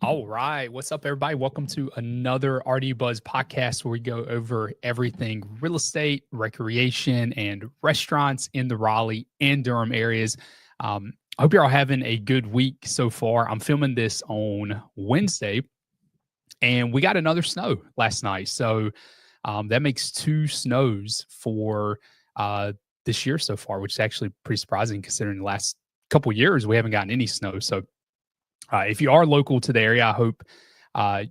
All right. What's up, everybody? Welcome to another RD Buzz podcast where we go over everything real estate, recreation, and restaurants in the Raleigh and Durham areas. I hope you're all having a good week so far. I'm filming this on Wednesday, and we got another snow last night. So that makes two snows for this year so far, which is actually pretty surprising considering the last couple years we haven't gotten any snow. So if you are local to the area, I hope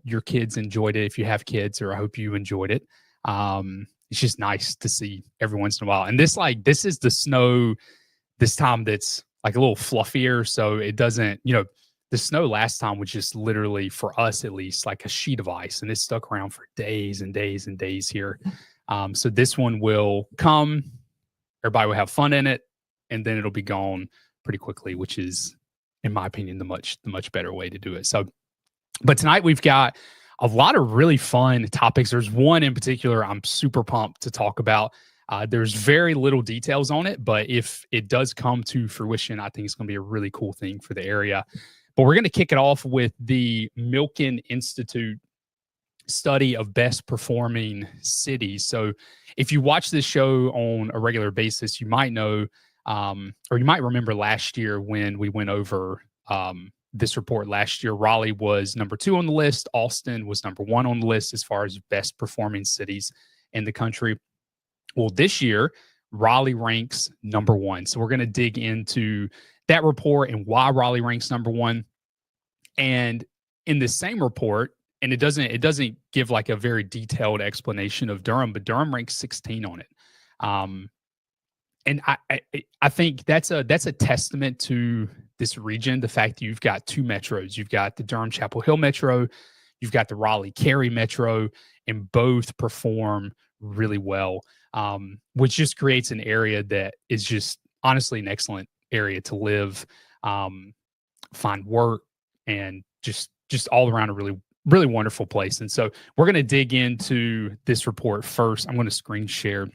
your kids enjoyed it. If you have kids, or I hope you enjoyed it. It's just nice to see every once in a while. And this is the snow this time that's like a little fluffier, so it doesn't. The snow last time was just literally, for us at least, like a sheet of ice, and it stuck around for days and days and days here. So this one will come, everybody will have fun in it, and then it'll be gone pretty quickly, which is, in my opinion, the much better way to do it. So, but tonight we've got a lot of really fun topics. There's one in particular I'm super pumped to talk about. There's very little details on it, but if it does come to fruition, I think it's going to be a really cool thing for the area. But we're going to kick it off with the Milken Institute study of best performing cities. So if you watch this show on a regular basis, you might know, or you might remember last year when we went over this report last year. Raleigh was number 2 on the list. Austin was number 1 on the list as far as best performing cities in the country. Well, this year, Raleigh ranks number 1. So we're going to dig into that report and why Raleigh ranks number 1. And in the same report, and it doesn't give like a very detailed explanation of Durham, but Durham ranks 16 on it. And I think that's a testament to this region, the fact that you've got 2 metros. You've got the Durham Chapel Hill Metro, you've got the Raleigh-Cary Metro, and both perform really well, which just creates an area that is just honestly an excellent area to live, find work, and just all around a really, really wonderful place. And so we're going to dig into this report first. I'm going to screen share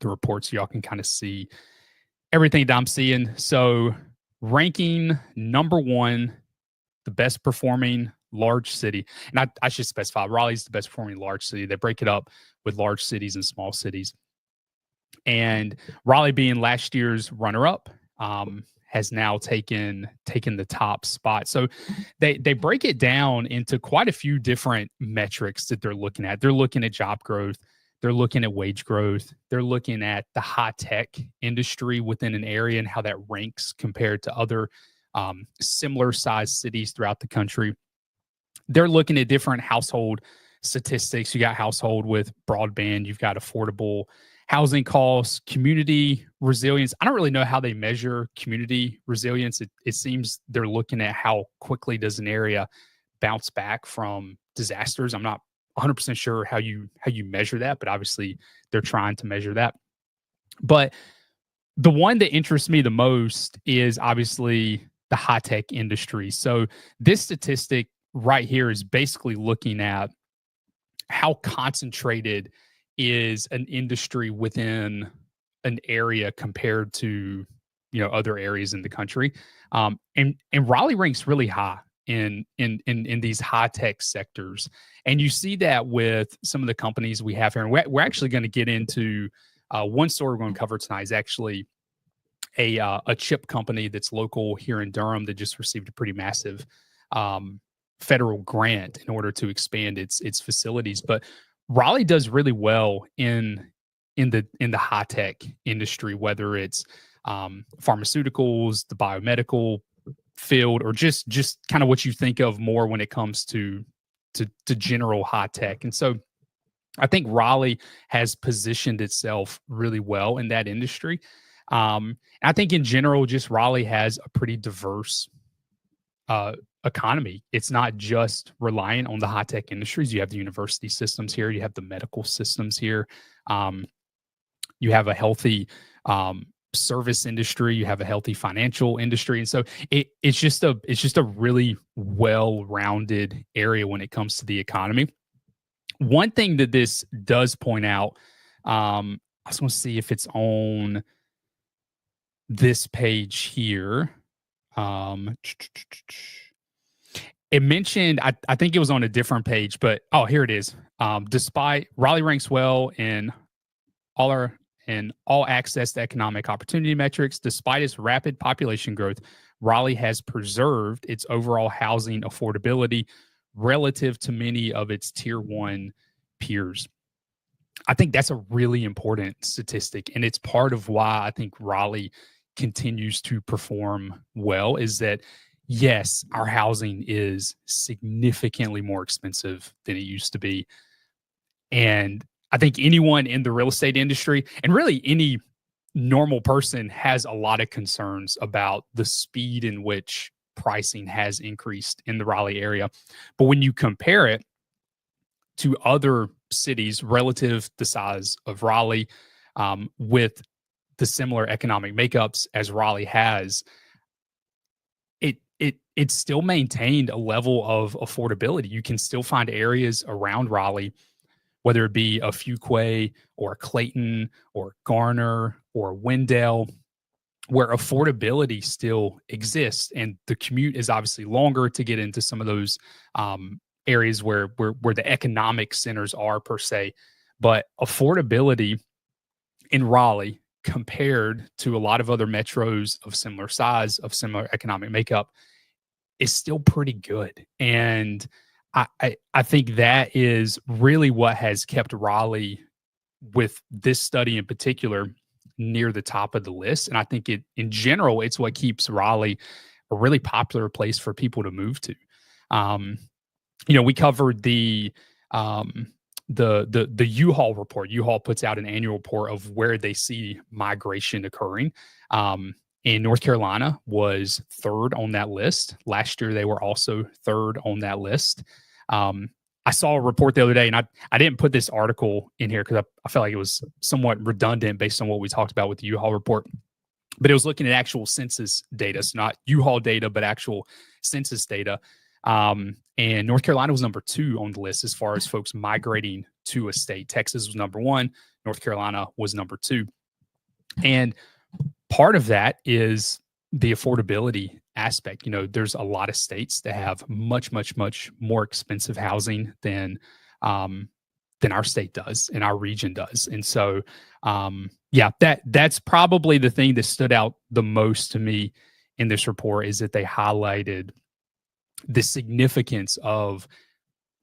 the report so y'all can kind of see everything that I'm seeing. So ranking number 1, the best performing large city. And I should specify, Raleigh's the best performing large city. They break it up with large cities and small cities. And Raleigh, being last year's runner-up, has now taken the top spot. So they break it down into quite a few different metrics that they're looking at. They're looking at job growth. They're looking at wage growth. They're looking at the high-tech industry within an area and how that ranks compared to other similar-sized cities throughout the country. They're looking at different household statistics. You got household with broadband. You've got affordable housing costs, community resilience. I don't really know how they measure community resilience. It seems they're looking at how quickly does an area bounce back from disasters. I'm not 100% sure how you measure that, but obviously they're trying to measure that. But the one that interests me the most is obviously the high-tech industry. So this statistic right here is basically looking at how concentrated is an industry within an area compared to other areas in the country. And Raleigh ranks really high in these high-tech sectors. And you see that with some of the companies we have here. And we're actually going to get into one story we're going to cover tonight is actually a chip company that's local here in Durham that just received a pretty massive federal grant in order to expand its facilities. But Raleigh does really well in the high-tech industry, whether it's pharmaceuticals, the biomedical field, or just kind of what you think of more when it comes to general high tech. And so I think Raleigh has positioned itself really well in that industry. I think in general, just Raleigh has a pretty diverse economy. It's not just reliant on the high tech industries. You have the university systems here. You have the medical systems here. You have a healthy service industry. You have a healthy financial industry, and so it's just a really well-rounded area when it comes to the economy. One thing that this does point out, I just want to see if it's on this page here. it mentioned, I think it was on a different page, but here it is. Despite Raleigh ranks well in all access to economic opportunity metrics, despite its rapid population growth, Raleigh has preserved its overall housing affordability relative to many of its tier one peers. I think that's a really important statistic. And it's part of why I think Raleigh continues to perform well is that, yes, our housing is significantly more expensive than it used to be. And I think anyone in the real estate industry and really any normal person has a lot of concerns about the speed in which pricing has increased in the Raleigh area. But when you compare it to other cities relative the size of Raleigh, with the similar economic makeups as Raleigh has, it still maintained a level of affordability. You can still find areas around Raleigh, whether it be a Fuquay or Clayton or Garner or Wendell, where affordability still exists. And the commute is obviously longer to get into some of those areas where the economic centers are per se. But affordability in Raleigh compared to a lot of other metros of similar size, of similar economic makeup, is still pretty good. And I think that is really what has kept Raleigh, with this study in particular, near the top of the list. And I think in general, it's what keeps Raleigh a really popular place for people to move to. We covered the U-Haul report. U-Haul puts out an annual report of where they see migration occurring. And North Carolina was third on that list. Last year, they were also third on that list. I saw a report the other day, and I didn't put this article in here because I felt like it was somewhat redundant based on what we talked about with the U-Haul report. But it was looking at actual census data, so not U-Haul data, but actual census data. And North Carolina was number 2 on the list as far as folks migrating to a state. Texas was number 1. North Carolina was number 2. And part of that is the affordability aspect. There's a lot of states that have much, much, much more expensive housing than our state does and our region does. And so, that's probably the thing that stood out the most to me in this report, is that they highlighted the significance of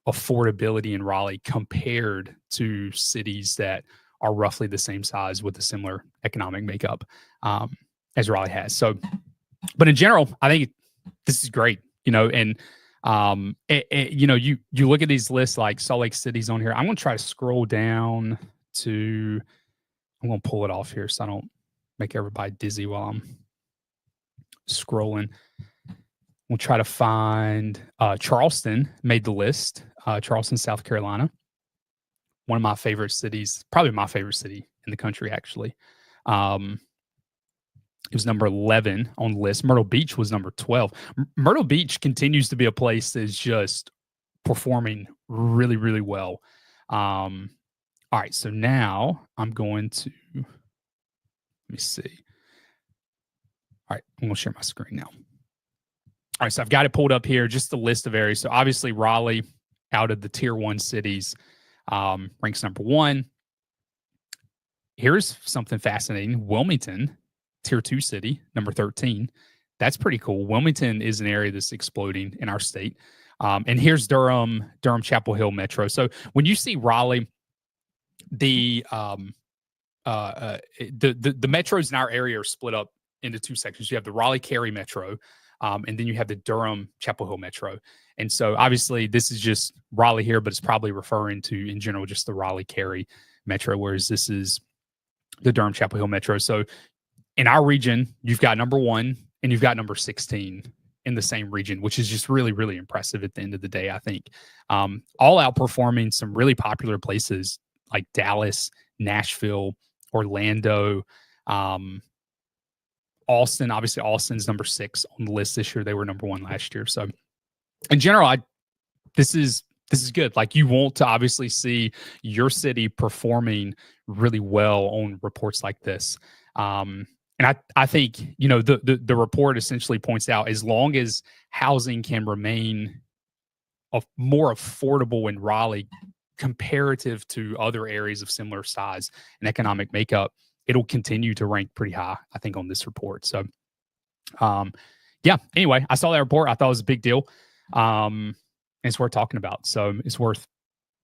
affordability in Raleigh compared to cities that are roughly the same size with a similar economic makeup as Raleigh has. So, but in general, I think this is great, and you look at these lists like Salt Lake City's on here. I'm going to try to scroll down to, I'm going to pull it off here so I don't make everybody dizzy while I'm scrolling. We'll try to find Charleston made the list. Charleston, South Carolina. One of my favorite cities, probably my favorite city in the country, actually. It was number 11 on the list. Myrtle Beach was number 12. Myrtle Beach continues to be a place that's just performing really, really well. All right, so now I'm going to, let me see. All right, I'm going to share my screen now. All right, so I've got it pulled up here, just the list of areas. So obviously Raleigh, out of the tier 1 cities, ranks number 1. Here's something fascinating. Wilmington, tier 2 city, number 13. That's pretty cool. Wilmington is an area that's exploding in our state. And here's Durham, Chapel Hill Metro. So when you see Raleigh, the metros in our area are split up into 2 sections. You have the Raleigh-Cary Metro, and then you have the Durham Chapel Hill Metro. And so obviously this is just Raleigh here, but it's probably referring to, in general, just the Raleigh-Cary Metro, whereas this is the Durham Chapel Hill Metro. So in our region, you've got number 1 and you've got number 16 in the same region, which is just really, really impressive at the end of the day, I think. All outperforming some really popular places like Dallas, Nashville, Orlando, Austin. Obviously, Austin's number 6 on the list this year. They were number 1 last year. So in general, this is good. Like, you want to obviously see your city performing really well on reports like this. And I think, the report essentially points out, as long as housing can remain more affordable in Raleigh comparative to other areas of similar size and economic makeup, it'll continue to rank pretty high, I think, on this report. So, yeah, anyway, I saw that report. I thought it was a big deal. And it's worth talking about. So it's worth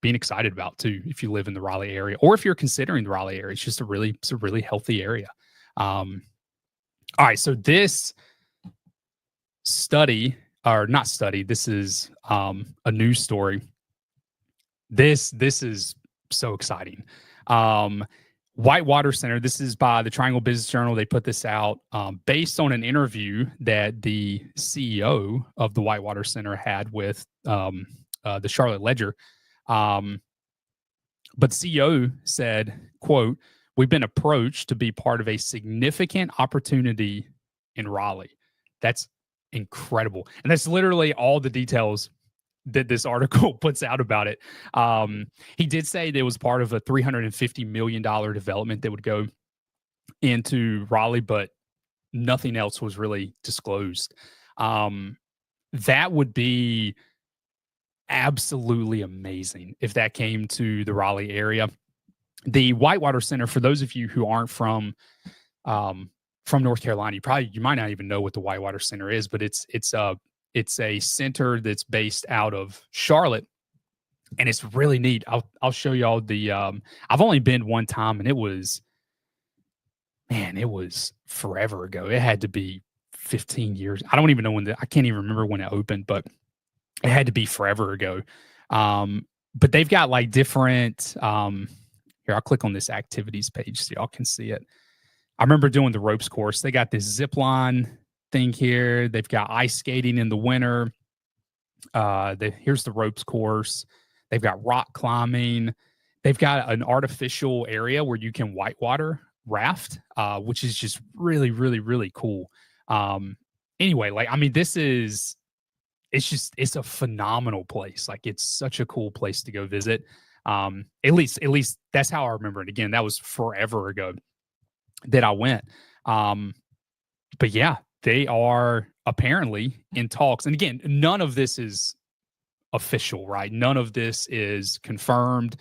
being excited about too, if you live in the Raleigh area, or if you're considering the Raleigh area. It's just a really healthy area. All right. So this study, or not study, this is a news story. This is so exciting. Whitewater Center, this is by the Triangle Business Journal. They put this out based on an interview that the CEO of the Whitewater Center had with the Charlotte Ledger. But the CEO said, quote, "We've been approached to be part of a significant opportunity in Raleigh." That's incredible. And that's literally all the details that this article puts out about it. He did say that it was part of a $350 million development that would go into Raleigh, but nothing else was really disclosed. That would be absolutely amazing if that came to the Raleigh area. The Whitewater Center, for those of you who aren't from North Carolina, you might not even know what the Whitewater Center is, but it's a center that's based out of Charlotte, and it's really neat. I'll show y'all the. I've only been one time, and it was forever ago. It had to be 15 years. I don't even know I can't even remember when it opened, but it had to be forever ago. But they've got like different. Here, I'll click on this activities page so y'all can see it. I remember doing the ropes course. They got this zip line thing here. They've got ice skating in the winter. Here's the ropes course. They've got rock climbing. They've got an artificial area where you can whitewater raft, which is just really, really, really cool. Anyway, like, I mean, it's a phenomenal place. Like, it's such a cool place to go visit. At least that's how I remember it. Again, that was forever ago that I went. But yeah, they are apparently in talks. And again, none of this is official, right? None of this is confirmed.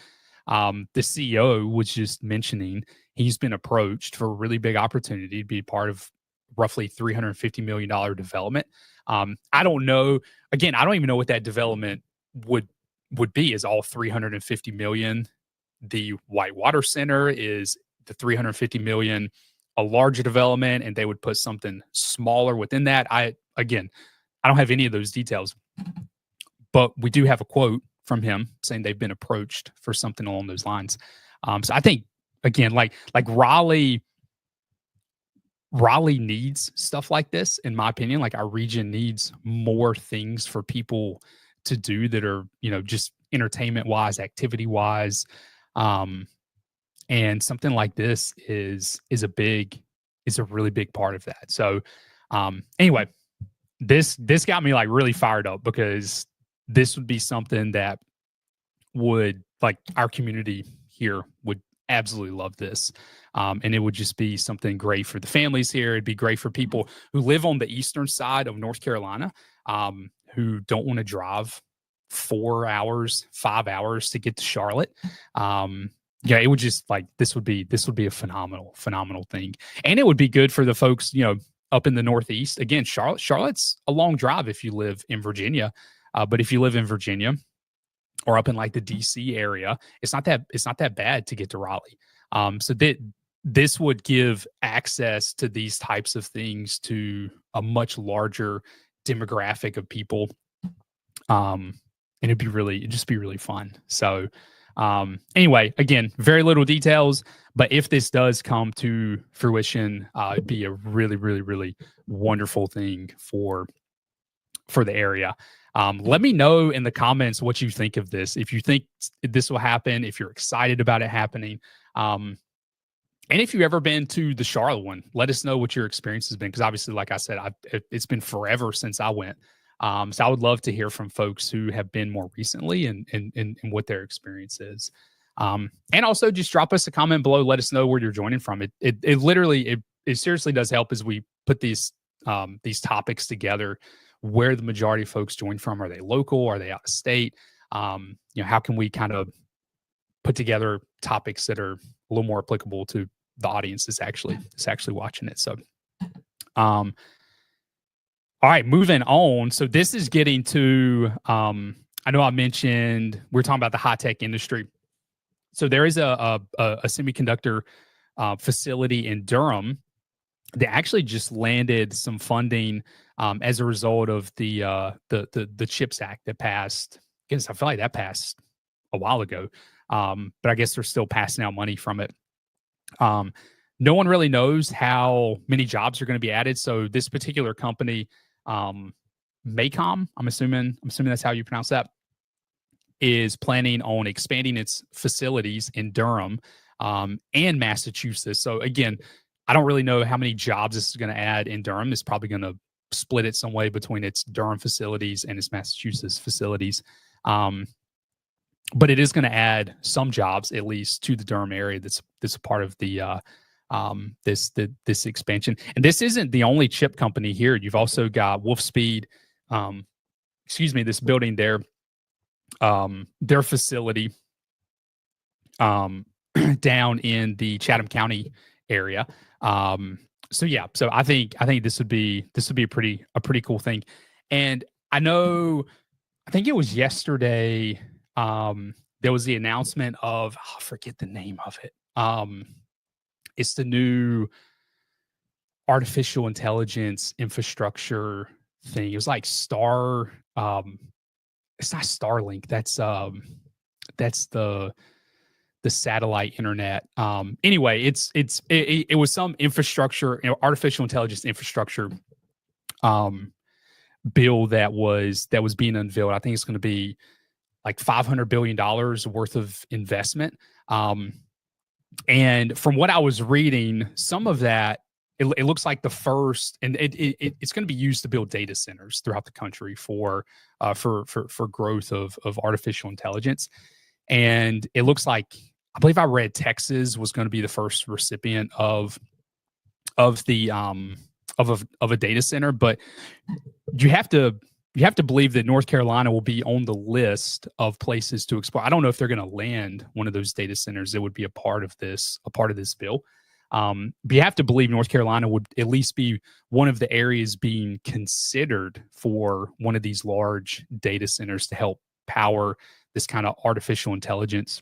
The CEO was just mentioning he's been approached for a really big opportunity to be part of roughly $350 million development. I don't know. Again, I don't even know what that development would be. Is all $350 million the Whitewater Center? Is the $350 million a larger development, and they would put something smaller within that? I don't have any of those details, but we do have a quote from him saying they've been approached for something along those lines. So I think, again, like Raleigh needs stuff like this, in my opinion. Like, our region needs more things for people to do that are, just entertainment wise, activity wise. And something like this is a really big part of that. So, anyway, this got me like really fired up, because this would be something that would, like, our community here would absolutely love this. And it would just be something great for the families here. It'd be great for people who live on the eastern side of North Carolina, who don't want to drive 4 hours, 5 hours to get to Charlotte. Yeah, it would just, like, this would be a phenomenal thing. And it would be good for the folks, up in the Northeast. Again, Charlotte's a long drive if you live in Virginia. But if you live in Virginia or up in like the DC area, it's not that bad to get to Raleigh. So this would give access to these types of things to a much larger demographic of people. And it'd just be really fun. So, anyway, again, very little details, but if this does come to fruition, it'd be a really, really, really wonderful thing for the area. Let me know in the comments what you think of this. If you think this will happen, if you're excited about it happening. And if you've ever been to the Charlotte one, let us know what your experience has been. Because obviously, like I said, it's been forever since I went. So I would love to hear from folks who have been more recently and what their experience is. And also just drop us a comment below. Let us know where you're joining from. It literally seriously does help as we put these topics together. where the majority of folks join from. Are they local? Are they out of state? How can we kind of put together topics that are a little more applicable to the audience that's actually watching it. So, all right, moving on. So this is getting to, I know I mentioned, we're talking about the high tech industry. So there is a semiconductor facility in Durham that actually just landed some funding as a result of the CHIPS Act that passed. I guess I feel like that passed a while ago, but I guess they're still passing out money from it. No one really knows how many jobs are going to be added. So this particular company, Maycom, I'm assuming that's how you pronounce that, is planning on expanding its facilities in Durham and Massachusetts. So again, I don't really know how many jobs this is going to add in Durham. It's probably going to split it some way between its Durham facilities and its Massachusetts facilities. But it is going to add some jobs, at least, to the Durham area. That's a part of the this expansion. And this isn't the only chip company here. You've also got Wolfspeed. This building there, their facility down in the Chatham County area. So I think this would be a pretty cool thing. And I think it was yesterday. There was the announcement of, I forget the name of it. It's the new artificial intelligence infrastructure thing. It was like it's not Starlink. That's the satellite internet. Anyway, it was some infrastructure, artificial intelligence infrastructure bill that was being unveiled. I think it's going to be like $500 billion worth of investment. And from what I was reading, some of that, it looks like the first, and it's going to be used to build data centers throughout the country for growth of artificial intelligence. And it looks like, I believe I read Texas was going to be the first recipient of a data center, but you have to believe that North Carolina will be on the list of places to explore. I don't know if they're going to land one of those data centers that would be a part of this bill. But you have to believe North Carolina would at least be one of the areas being considered for one of these large data centers to help power this kind of artificial intelligence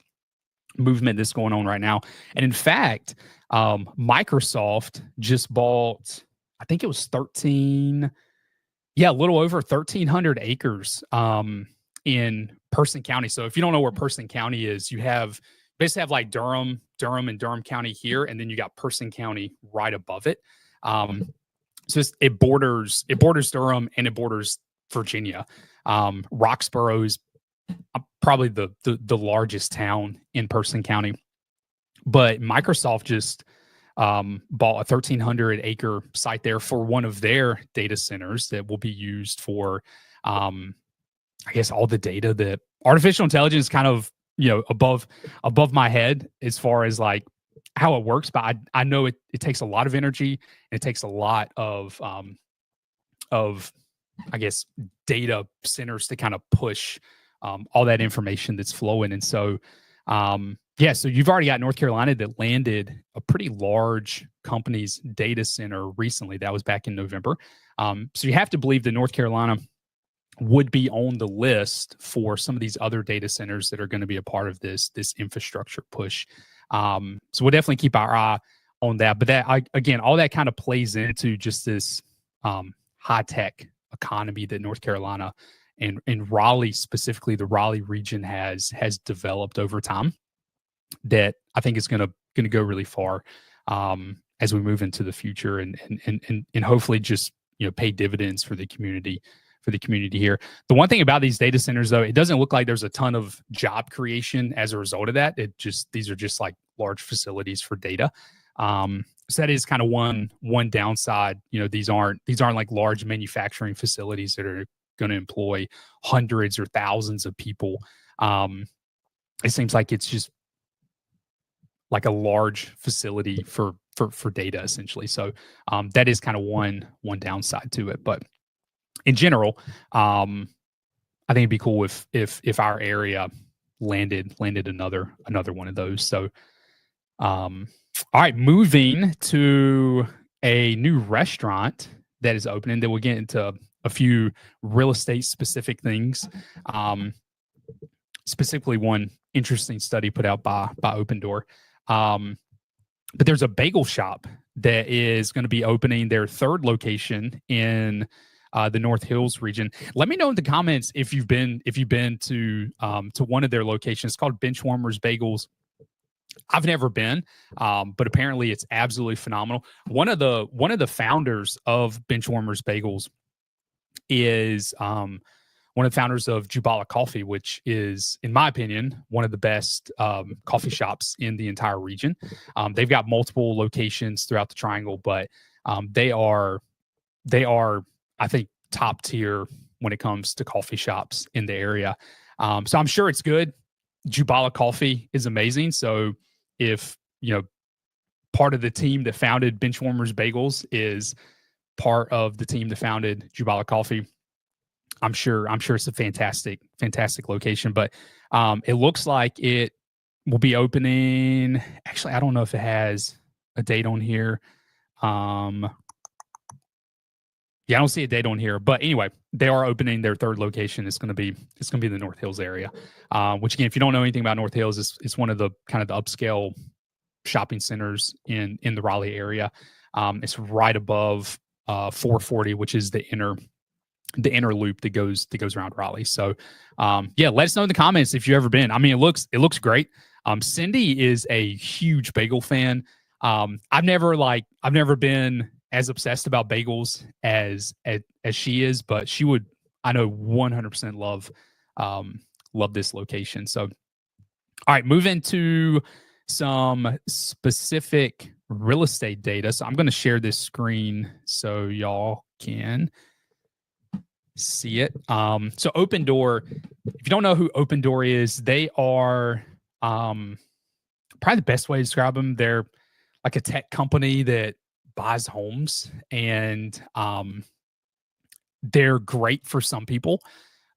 movement that's going on right now. And in fact, Microsoft just bought, I think it was a little over 1,300 acres in Person County. So if you don't know where Person County is, you basically have like Durham and Durham County here, and then you got Person County right above it. So it borders Durham and it borders Virginia. Roxborough is probably the largest town in Person County, but Microsoft just bought a 1,300 acre site there for one of their data centers that will be used for, I guess, all the data that artificial intelligence kind of, above my head as far as like how it works. But I know it takes a lot of energy, and it takes a lot of I guess data centers to kind of push all that information that's flowing. And so so you've already got North Carolina that landed a pretty large company's data center recently. That was back in November. So you have to believe that North Carolina would be on the list for some of these other data centers that are going to be a part of this infrastructure push. So we'll definitely keep our eye on that. But again, all that kind of plays into just this high-tech economy that North Carolina and Raleigh, specifically the Raleigh region, has developed over time, that I think is going to go really far as we move into the future, and hopefully just pay dividends for the community here. The one thing about these data centers, though, it doesn't look like there's a ton of job creation as a result of that. These are just like large facilities for data. So that is kind of one downside. These aren't like large manufacturing facilities that are going to employ hundreds or thousands of people. It seems like it's just like a large facility for data, essentially. So that is kind of one downside to it. But in general, I think it'd be cool if our area landed another one of those. So, all right, moving to a new restaurant that is opening. Then we'll get into a few real estate specific things. Specifically, one interesting study put out by Open Door. But there's a bagel shop that is going to be opening their third location in the North Hills region. Let me know in the comments if you've been to one of their locations. It's called Benchwarmers Bagels. I've never been, but apparently it's absolutely phenomenal. One of the founders of Benchwarmers Bagels is one of the founders of Jubala Coffee, which is, in my opinion, one of the best coffee shops in the entire region. They've got multiple locations throughout the Triangle, but they are, I think, top tier when it comes to coffee shops in the area. So I'm sure it's good. Jubala Coffee is amazing. So if, part of the team that founded Benchwarmers Bagels is part of the team that founded Jubala Coffee, I'm sure it's a fantastic location. But it looks like it will be opening. Actually, I don't know if it has a date on here. Yeah, I don't see a date on here. But anyway, they are opening their third location. It's going to be the North Hills area. Which again, if you don't know anything about North Hills, it's one of the kind of the upscale shopping centers in the Raleigh area. It's right above 440, which is the inner loop that goes around Raleigh. So yeah, let us know in the comments if you've ever been. I mean, it looks great. Cindy is a huge bagel fan. I've never been as obsessed about bagels as she is, but she would, I know, 100% love this location. So, all right, move into some specific real estate data. So I'm going to share this screen so y'all can see it. So Open Door, if you don't know who Open Door is, they are probably the best way to describe them. They're like a tech company that buys homes, and they're great for some people.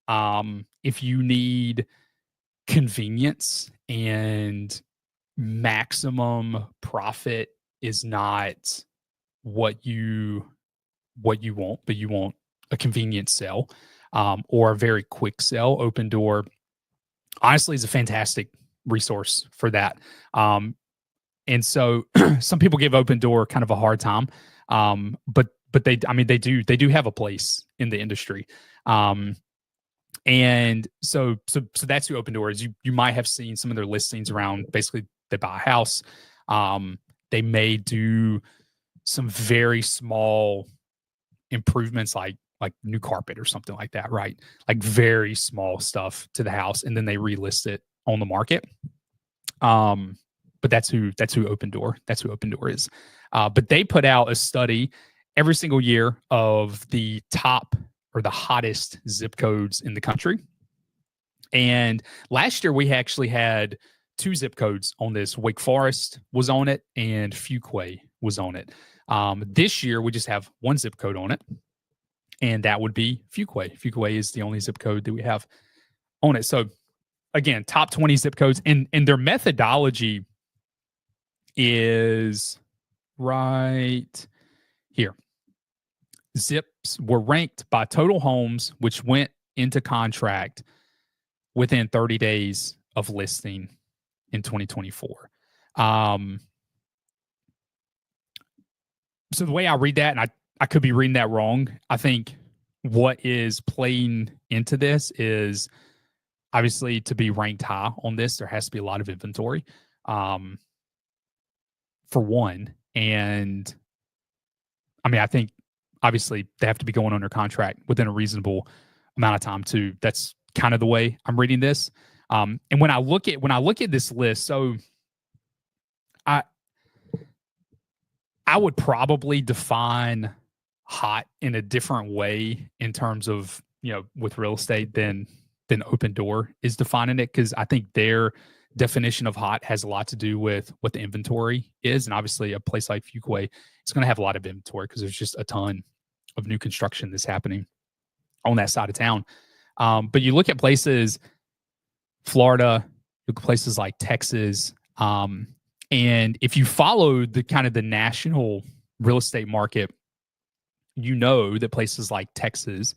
If you need convenience and maximum profit is not what you want, but you want a convenient sell or a very quick sell, Open Door honestly is a fantastic resource for that. And so some people give Open Door kind of a hard time, but they do have a place in the industry. And so that's who Open Door is. You might have seen some of their listings around. Basically, they buy a house. They may do some very small improvements, like new carpet or something like that, right? Like very small stuff to the house, and then they relist it on the market. But that's who Open Door is. But they put out a study every single year of the top or the hottest zip codes in the country. And last year we actually had 2 zip codes on this. Wake Forest was on it and Fuquay was on it. This year we just have 1 zip code on it, and that would be Fuquay. Fuquay is the only zip code that we have on it. So again, top 20 zip codes, and their methodology is right here. Zips were ranked by total homes which went into contract within 30 days of listing in 2024. So the way I read that, and I could be reading that wrong, I think what is playing into this is obviously to be ranked high on this, there has to be a lot of inventory, for one. And I mean, I think obviously they have to be going under contract within a reasonable amount of time too. That's kind of the way I'm reading this. And when I look at this list, so I would probably define hot in a different way in terms of, with real estate than Open Door is defining it, because I think their definition of hot has a lot to do with what the inventory is. And obviously a place like Fuquay is going to have a lot of inventory because there's just a ton of new construction that's happening on that side of town. But you look at places, Florida, look at places like Texas, and if you follow the kind of the national real estate market, you know that places like Texas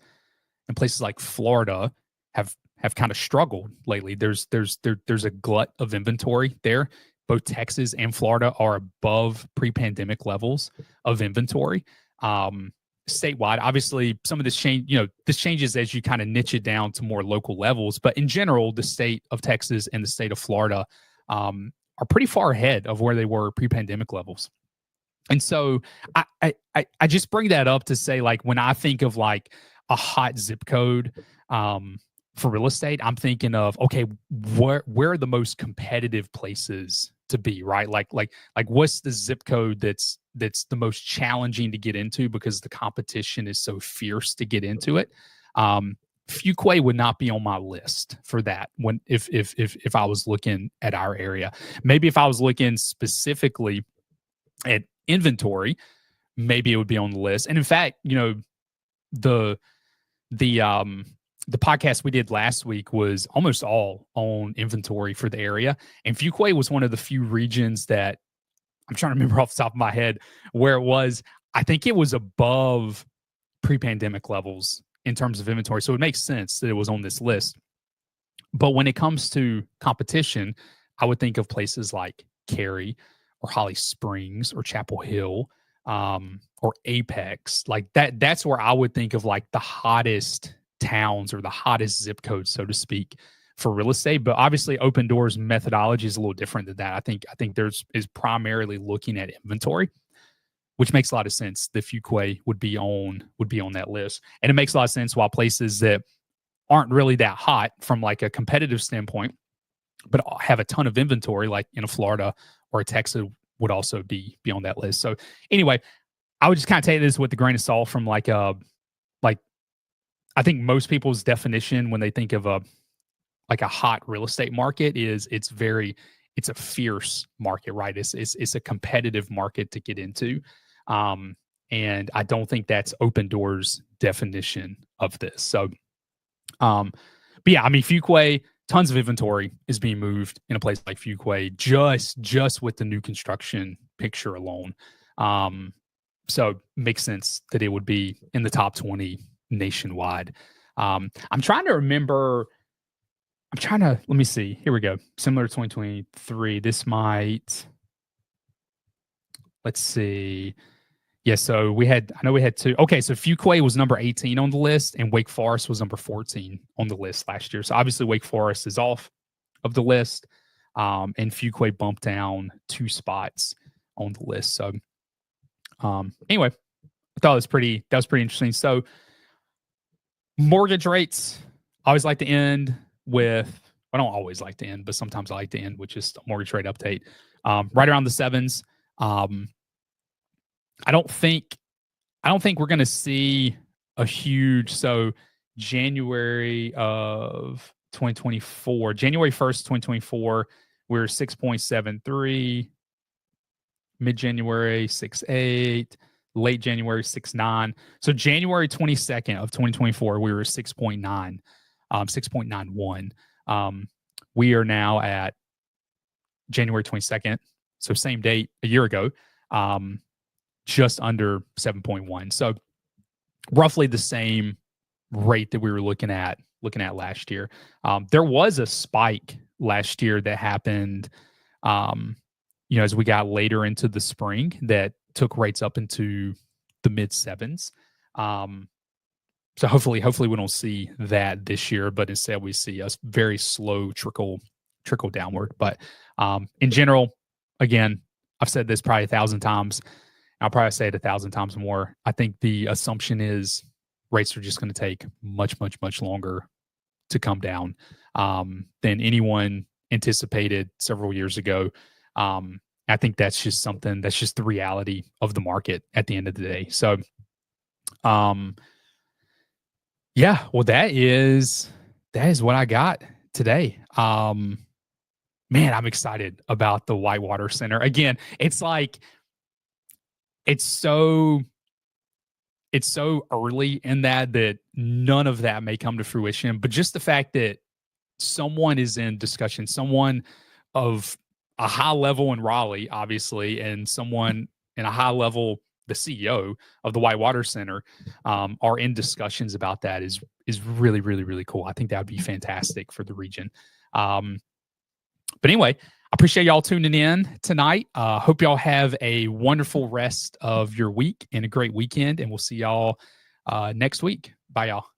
and places like Florida have kind of struggled lately. There's a glut of inventory there. Both Texas and Florida are above pre-pandemic levels of inventory. Statewide, obviously, some of this change, this changes as you kind of niche it down to more local levels. But in general, the state of Texas and the state of Florida are pretty far ahead of where they were pre-pandemic levels. And so I just bring that up to say, like, when I think of like a hot zip code for real estate, I'm thinking of, okay, where are the most competitive places to be, right? Like what's the zip code that's the most challenging to get into because the competition is so fierce to get into it. Fuquay would not be on my list for that if I was looking at our area. Maybe if I was looking specifically at inventory, maybe it would be on the list. And in fact, the podcast we did last week was almost all on inventory for the area. And Fuquay was one of the few regions that I'm trying to remember off the top of my head where it was. I think it was above pre-pandemic levels in terms of inventory. So it makes sense that it was on this list. But when it comes to competition, I would think of places like Cary or Holly Springs or Chapel Hill or Apex. Like that's where I would think of like the hottest towns or the hottest zip codes, so to speak, for real estate. But obviously Open Doors methodology is a little different than that. I think there's is primarily looking at inventory, which makes a lot of sense. The Fuquay would be on that list. And it makes a lot of sense why places that aren't really that hot from like a competitive standpoint, but have a ton of inventory, like in a Florida or a Texas, would also be on that list. So anyway, I would just kind of take this with a grain of salt from like I think most people's definition when they think of a hot real estate market is it's a fierce market, right? It's a competitive market to get into. And I don't think that's Open Doors definition of this. So, but yeah, I mean, Fuquay, tons of inventory is being moved in a place like Fuquay just with the new construction picture alone. So makes sense that it would be in the top 20 nationwide. I'm trying to remember. Let me see. Here we go. Similar to 2023. This might, let's see. Yeah, so I know we had two. Okay, so Fuquay was number 18 on the list, and Wake Forest was number 14 on the list last year. So obviously Wake Forest is off of the list, and Fuquay bumped down 2 spots on the list. So anyway, I thought that was pretty interesting. So mortgage rates, I always like to end with, I don't always like to end, but sometimes I like to end with just a mortgage rate update. Right around the 7s. I don't think we're going to see a huge, so January of 2024, January 1st, 2024, we're 6.73, mid-January 6.8, late January 6.9. So January 22nd of 2024, we were 6.9, 6.91. We are now at January 22nd, so same date a year ago, just under 7.1. So roughly the same rate that we were looking at last year. There was a spike last year that happened, as we got later into the spring that took rates up into the mid 7s. So hopefully we don't see that this year, but instead we see a very slow trickle downward. But in general, again, I've said this probably 1,000 times. I'll probably say it 1,000 times more. I think the assumption is rates are just going to take much, much, much longer to come down than anyone anticipated several years ago. I think that's just the reality of the market at the end of the day. So, yeah, well, that is what I got today. Man, I'm excited about the Whitewater Center. Again, it's like, it's so, it's so early in that none of that may come to fruition. But just the fact that someone is in discussion, someone of a high level in Raleigh, obviously, and someone in a high level, the CEO of the Whitewater Center, are in discussions about that is really, really, really cool. I think that would be fantastic for the region. But anyway, I appreciate y'all tuning in tonight. Hope y'all have a wonderful rest of your week and a great weekend, and we'll see y'all next week. Bye, y'all.